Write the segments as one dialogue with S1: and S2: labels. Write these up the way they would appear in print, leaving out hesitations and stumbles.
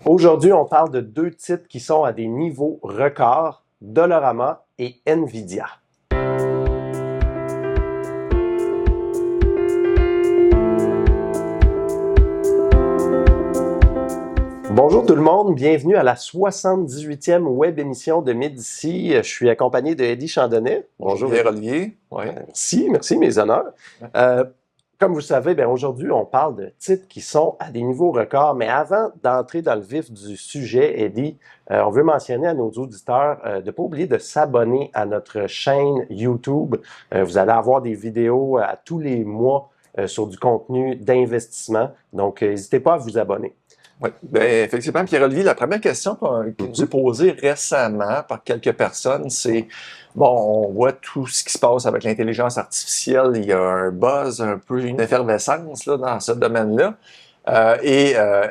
S1: Aujourd'hui, on parle de deux titres qui sont à des niveaux records, Dollarama et Nvidia. Bonjour tout le monde, bienvenue à la 78e web émission de Médici. Je suis accompagné de Eddie Chandonnet.
S2: Bonjour Pierre-Olivier.
S1: Ouais. Merci, mes honneurs. Comme vous le savez, aujourd'hui, on parle de titres qui sont à des niveaux records. Mais avant d'entrer dans le vif du sujet, Eddie, on veut mentionner à nos auditeurs de ne pas oublier de s'abonner à notre chaîne YouTube. Vous allez avoir des vidéos à tous les mois sur du contenu d'investissement. Donc, n'hésitez pas à vous abonner.
S2: Oui, bien, effectivement, Pierre-Olivier, la première question qui nous est posée récemment par quelques personnes, c'est, bon, on voit tout ce qui se passe avec l'intelligence artificielle, il y a un buzz, un peu une effervescence là, dans ce domaine-là.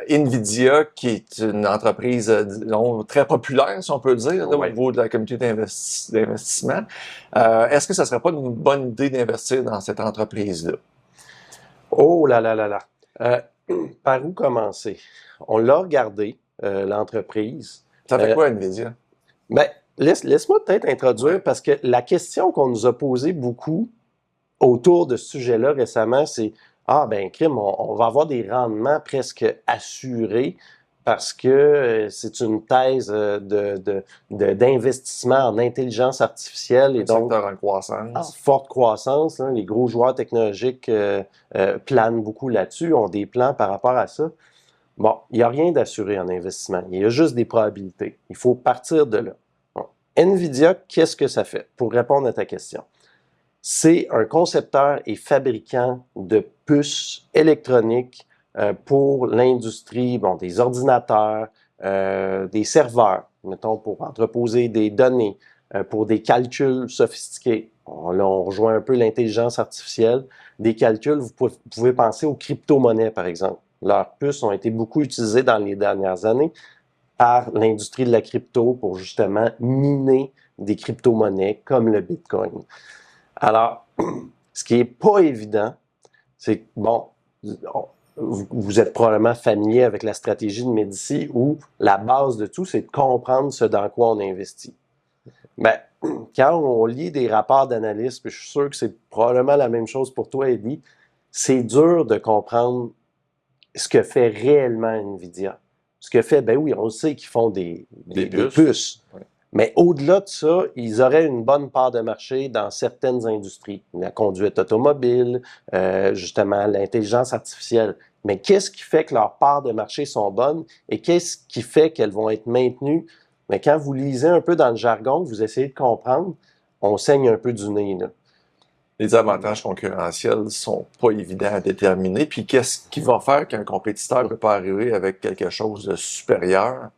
S2: Nvidia, qui est une entreprise disons, très populaire, si on peut dire, là, au niveau de la communauté d'investissement, est-ce que ça ne serait pas une bonne idée d'investir dans cette entreprise-là?
S1: Oh là là là là! Par où commencer? On l'a regardé, l'entreprise.
S2: Ça fait quoi, Nvidia?
S1: Ben, laisse-moi peut-être introduire, parce que la question qu'on nous a posée beaucoup autour de ce sujet-là récemment, c'est « Ah, ben, crime, on va avoir des rendements presque assurés parce que c'est une thèse d'investissement en intelligence artificielle. » Et donc,
S2: secteur en croissance.
S1: En forte croissance, hein, les gros joueurs technologiques planent beaucoup là-dessus, ont des plans par rapport à ça. Bon, il n'y a rien d'assuré en investissement. Il y a juste des probabilités. Il faut partir de là. Bon. Nvidia, qu'est-ce que ça fait? Pour répondre à ta question, c'est un concepteur et fabricant de puces électroniques pour l'industrie, bon, des ordinateurs, des serveurs, mettons, pour entreposer des données, pour des calculs sophistiqués. Là, on rejoint un peu l'intelligence artificielle. Des calculs, vous pouvez penser aux crypto-monnaies, par exemple. Leurs puces ont été beaucoup utilisées dans les dernières années par l'industrie de la crypto pour justement miner des crypto-monnaies comme le Bitcoin. Alors, ce qui n'est pas évident, c'est que, bon, vous êtes probablement familier avec la stratégie de Médici où la base de tout, c'est de comprendre ce dans quoi on investit. Ben, quand on lit des rapports d'analyse, puis je suis sûr que c'est probablement la même chose pour toi, Eddie, c'est dur de comprendre ce que fait réellement Nvidia. Ce que fait, ben oui, on sait qu'ils font des puces. Oui. Mais au-delà de ça, ils auraient une bonne part de marché dans certaines industries. La conduite automobile, justement, l'intelligence artificielle. Mais qu'est-ce qui fait que leurs parts de marché sont bonnes et qu'est-ce qui fait qu'elles vont être maintenues? Mais quand vous lisez un peu dans le jargon, vous essayez de comprendre, on saigne un peu du nez, là.
S2: Les avantages concurrentiels sont pas évidents à déterminer. Puis qu'est-ce qui va faire qu'un compétiteur ne peut pas arriver avec quelque chose de supérieur?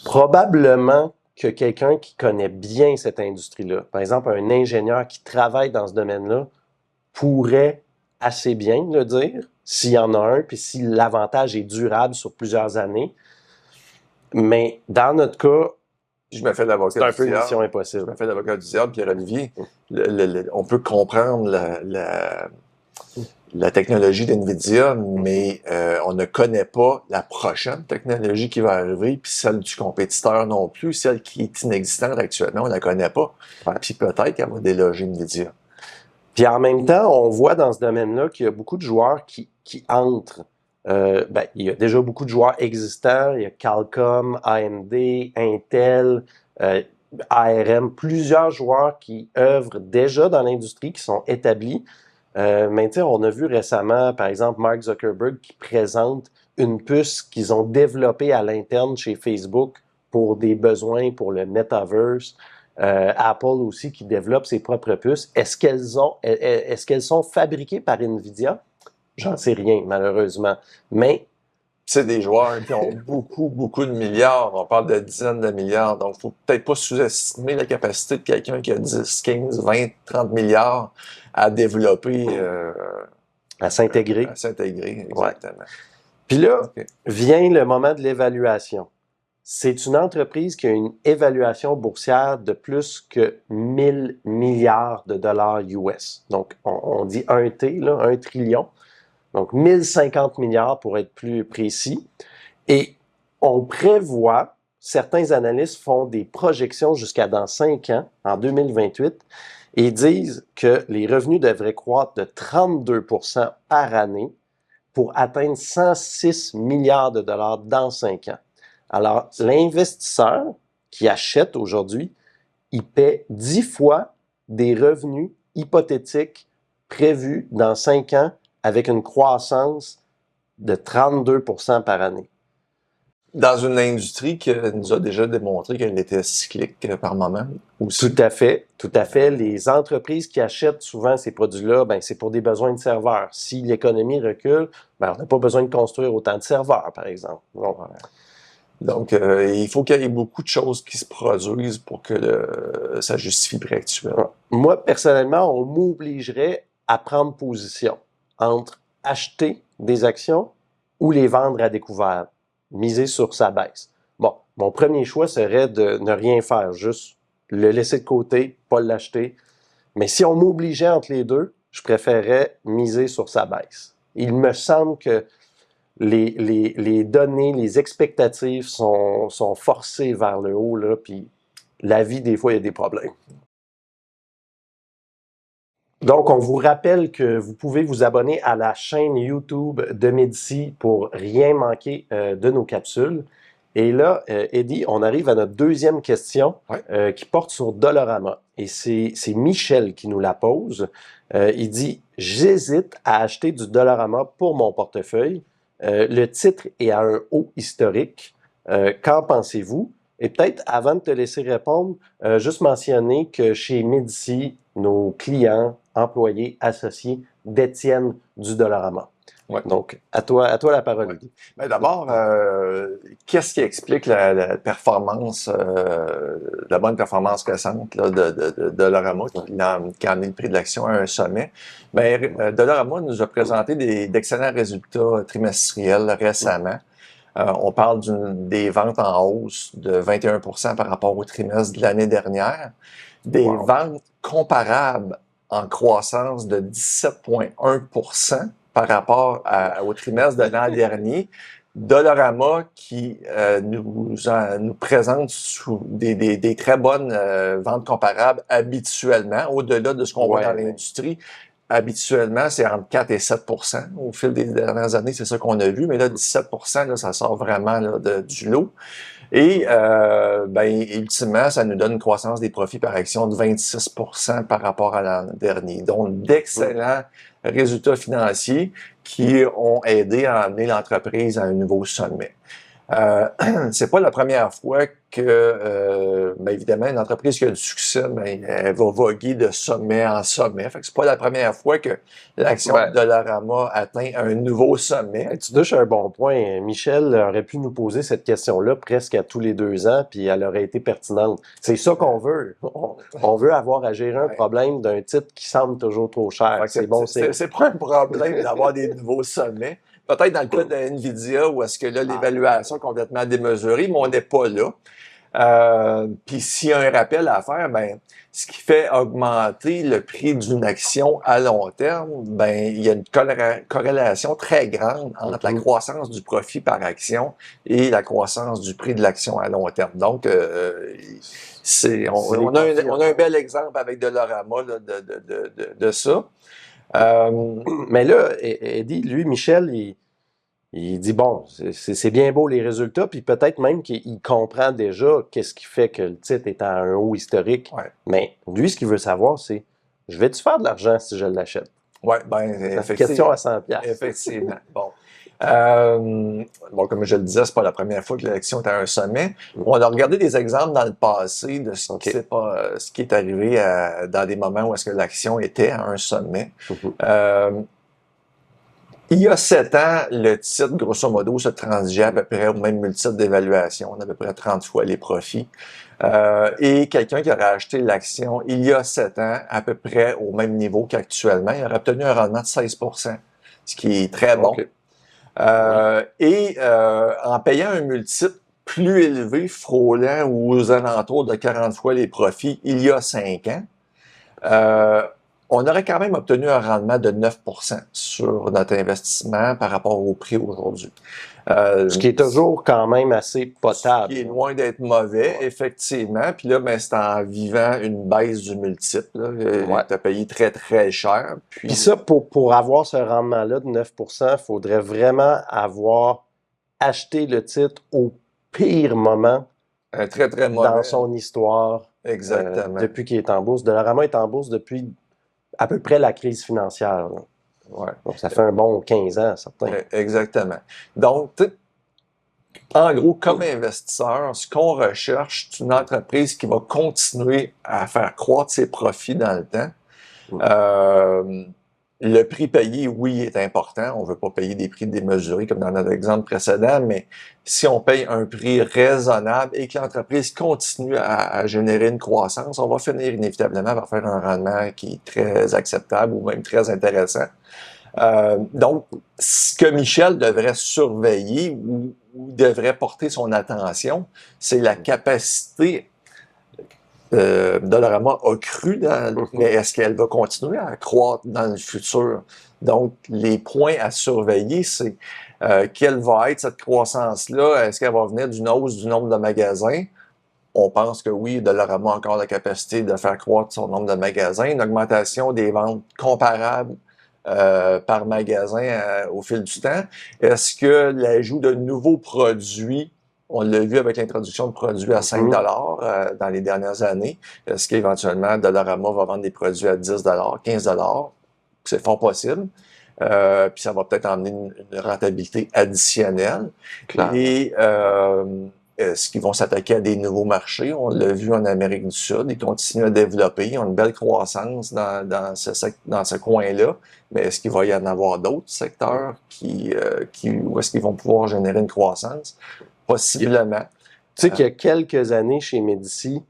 S1: Probablement que quelqu'un qui connaît bien cette industrie-là, par exemple un ingénieur qui travaille dans ce domaine-là, pourrait assez bien le dire, s'il y en a un, puis si l'avantage est durable sur plusieurs années. Mais dans notre cas,
S2: je me fais l'avocat
S1: c'est un peu une mission impossible.
S2: Je me fais l'avocat du diable, Pierre-Olivier. On peut comprendre la technologie d'NVIDIA, mais on ne connaît pas la prochaine technologie qui va arriver, puis celle du compétiteur non plus, celle qui est inexistante actuellement, on ne la connaît pas. Ouais. Puis peut-être qu'elle va déloger NVIDIA.
S1: Puis en même temps, on voit dans ce domaine-là qu'il y a beaucoup de joueurs qui entrent. Ben, il y a déjà beaucoup de joueurs existants. Il y a Qualcomm, AMD, Intel, ARM, plusieurs joueurs qui œuvrent déjà dans l'industrie, qui sont établis. Mais on a vu récemment, par exemple, Mark Zuckerberg qui présente une puce qu'ils ont développée à l'interne chez Facebook pour des besoins pour le Metaverse. Apple aussi qui développe ses propres puces. Est-ce qu'elles sont fabriquées par Nvidia? J'en sais rien, malheureusement. Mais
S2: c'est des joueurs qui ont beaucoup de milliards. On parle de dizaines de milliards. Donc, il ne faut peut-être pas sous-estimer la capacité de quelqu'un qui a 10, 15, 20, 30 milliards à développer.
S1: À s'intégrer.
S2: À s'intégrer, exactement.
S1: Ouais. Puis là, vient le moment de l'évaluation. C'est une entreprise qui a une évaluation boursière de plus que 1000 milliards de dollars US. Donc, on dit 1 T, là, 1 trillion. Donc, 1050 milliards pour être plus précis. Et on prévoit, certains analystes font des projections jusqu'à dans 5 ans, en 2028, et disent que les revenus devraient croître de 32% par année pour atteindre 106 milliards de dollars dans 5 ans. Alors, l'investisseur qui achète aujourd'hui, il paie 10 fois des revenus hypothétiques prévus dans 5 ans avec une croissance de 32% par année.
S2: Dans une industrie qui nous a déjà démontré qu'elle était cyclique par moment aussi.
S1: Tout à fait, tout à fait. Les entreprises qui achètent souvent ces produits-là, ben, c'est pour des besoins de serveurs. Si l'économie recule, ben, on n'a pas besoin de construire autant de serveurs, par exemple.
S2: Donc, il faut qu'il y ait beaucoup de choses qui se produisent pour que ça justifie le prix actuel.
S1: Moi, personnellement, on m'obligerait à prendre position entre acheter des actions ou les vendre à découvert, miser sur sa baisse. Bon, mon premier choix serait de ne rien faire, juste le laisser de côté, pas l'acheter. Mais si on m'obligeait entre les deux, je préférerais miser sur sa baisse. Il me semble que les données, les expectatives sont forcées vers le haut, là, puis la vie, des fois, il y a des problèmes. Donc, on vous rappelle que vous pouvez vous abonner à la chaîne YouTube de Médicis pour rien manquer de nos capsules. Et là, Eddie, on arrive à notre deuxième question qui porte sur Dollarama. Et c'est Michel qui nous la pose. Il dit « J'hésite à acheter du Dollarama pour mon portefeuille. Le titre est à un haut historique. Qu'en pensez-vous? » Et peut-être, avant de te laisser répondre, juste mentionner que chez Médicis, nos clients, employés, associés détiennent du Dollarama.
S2: Ouais.
S1: Donc, à toi la parole.
S2: Ouais. Ben d'abord, qu'est-ce qui explique la performance, la bonne performance récente là, de Dollarama qui a amené le prix de l'action à un sommet? Ben, Dollarama nous a présenté d'excellents résultats trimestriels récemment. On parle des ventes en hausse de 21% par rapport au trimestre de l'année dernière, des ventes comparables en croissance de 17,1% par rapport au trimestre de l'an dernier. Dollarama qui nous présente sous des très bonnes ventes comparables habituellement, au-delà de ce qu'on voit dans l'industrie. Habituellement, c'est entre 4 et 7%. Au fil des dernières années, c'est ça qu'on a vu. Mais là, 17%, là, ça sort vraiment là, du lot. Et ben, ultimement, ça nous donne une croissance des profits par action de 26% par rapport à l'an dernier. Donc, d'excellents résultats financiers qui ont aidé à amener l'entreprise à un nouveau sommet. C'est pas la première fois que, ben évidemment, une entreprise qui a du succès, ben, elle va voguer de sommet en sommet. Fait que c'est pas la première fois que l'action de Dollarama atteint un nouveau sommet.
S1: Tu touches un bon point. Michel aurait pu nous poser cette question-là presque à tous les 2 ans, puis elle aurait été pertinente. C'est ça qu'on veut. On veut avoir à gérer un problème d'un titre qui semble toujours trop cher.
S2: C'est bon, c'est pas un problème d'avoir des nouveaux sommets. Peut-être dans le cas de NVIDIA, où est-ce que là, l'évaluation est complètement démesurée, mais on n'est pas là. Puis s'il y a un rappel à faire, ben, ce qui fait augmenter le prix d'une action à long terme, ben, il y a une corrélation très grande entre la croissance du profit par action et la croissance du prix de l'action à long terme. Donc, on a un bel exemple avec Dollarama là, de ça.
S1: Mais là, Eddie, lui, Michel, il dit, bon, c'est bien beau les résultats, puis peut-être même qu'il comprend déjà qu'est-ce qui fait que le titre est à un haut historique. Mais lui, ce qu'il veut savoir, c'est, je vais-tu faire de l'argent si je l'achète?
S2: Oui, ben, effectivement.
S1: Question à 100$.
S2: Effectivement. Bon. Bon, comme je le disais, c'est pas la première fois que l'action est à un sommet. On a regardé des exemples dans le passé de ce qui est arrivé dans des moments où est-ce que l'action était à un sommet. Il y a 7 ans, le titre, grosso modo, se transigeait à peu près au même multiple d'évaluation, à peu près 30 fois les profits. Et quelqu'un qui aurait acheté l'action il y a 7 ans, à peu près au même niveau qu'actuellement, il aurait obtenu un rendement de 16%, ce qui est très bon. Et en payant un multiple plus élevé, frôlant ou aux alentours de 40 fois les profits il y a 5 ans, on aurait quand même obtenu un rendement de 9% sur notre investissement par rapport au prix aujourd'hui.
S1: Ce qui est toujours quand même assez potable.
S2: Ce qui est loin d'être mauvais, effectivement. Puis là, ben, c'est en vivant une baisse du multiple. Tu as payé très, très cher.
S1: Puis ça, pour avoir ce rendement-là de 9%, il faudrait vraiment avoir acheté le titre au pire moment
S2: très, très mauvais
S1: dans son histoire.
S2: Exactement.
S1: Depuis qu'il est en bourse. Dollarama est en bourse depuis à peu près la crise financière.
S2: Ouais.
S1: Donc, ça fait un bon 15 ans, certain.
S2: Exactement. Donc, en gros, comme investisseur, ce qu'on recherche, c'est une entreprise qui va continuer à faire croître ses profits dans le temps. Le prix payé, oui, est important. On ne veut pas payer des prix démesurés comme dans notre exemple précédent, mais si on paye un prix raisonnable et que l'entreprise continue à générer une croissance, on va finir inévitablement par faire un rendement qui est très acceptable ou même très intéressant. Donc, ce que Michel devrait surveiller ou devrait porter son attention, c'est la capacité Dollarama a cru, mais est-ce qu'elle va continuer à croître dans le futur? Donc, les points à surveiller, c'est quelle va être cette croissance-là? Est-ce qu'elle va venir d'une hausse du nombre de magasins? On pense que oui, Dollarama a encore la capacité de faire croître son nombre de magasins, une augmentation des ventes comparables par magasin au fil du temps. Est-ce que l'ajout de nouveaux produits, on l'a vu avec l'introduction de produits à 5 dans les dernières années, est-ce qu'éventuellement Dollarama va vendre des produits à 10 15 c'est fort possible. Puis ça va peut-être emmener une rentabilité additionnelle.
S1: Claire.
S2: Et est-ce qu'ils vont s'attaquer à des nouveaux marchés? On l'a vu en Amérique du Sud, ils continuent à développer, ils ont une belle croissance dans ce coin-là, mais est-ce qu'il va y en avoir d'autres secteurs où est-ce qu'ils vont pouvoir générer une croissance? Possiblement.
S1: Tu sais qu'il y a quelques années chez Médicis,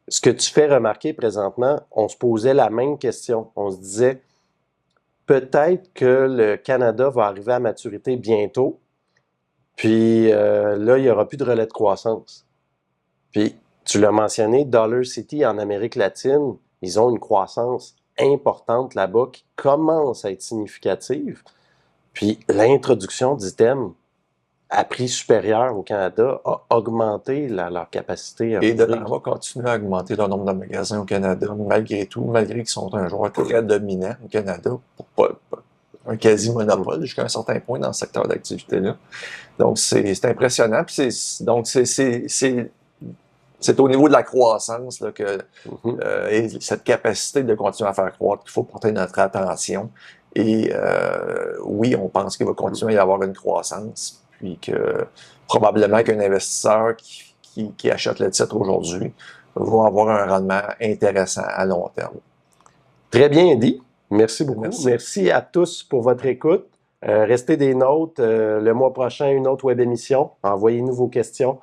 S1: ce que tu fais remarquer présentement, on se posait la même question. On se disait, peut-être que le Canada va arriver à maturité bientôt, puis là, il n'y aura plus de relais de croissance. Puis, tu l'as mentionné, Dollar City en Amérique latine, ils ont une croissance importante là-bas qui commence à être significative. Puis, l'introduction d'items à prix supérieur au Canada a augmenté leur capacité à
S2: Et
S1: ouvrir.
S2: Dollarama continue à augmenter le nombre de magasins au Canada, malgré tout, malgré qu'ils sont un joueur très dominant au Canada, pour un quasi-monopole jusqu'à un certain point dans ce secteur d'activité-là. Donc, c'est impressionnant. Puis c'est au niveau de la croissance là, que et cette capacité de continuer à faire croître qu'il faut porter notre attention. Et oui, on pense qu'il va continuer à y avoir une croissance, puis que probablement qu'un investisseur qui achète le titre aujourd'hui va avoir un rendement intéressant à long terme.
S1: Très bien dit. Merci beaucoup.
S2: Merci.
S1: Merci à tous pour votre écoute. Restez des nôtres. Le mois prochain, une autre web émission. Envoyez-nous vos questions,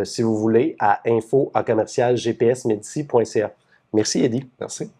S1: si vous voulez, à info@gpsmedici.ca. Merci, Eddie.
S2: Merci.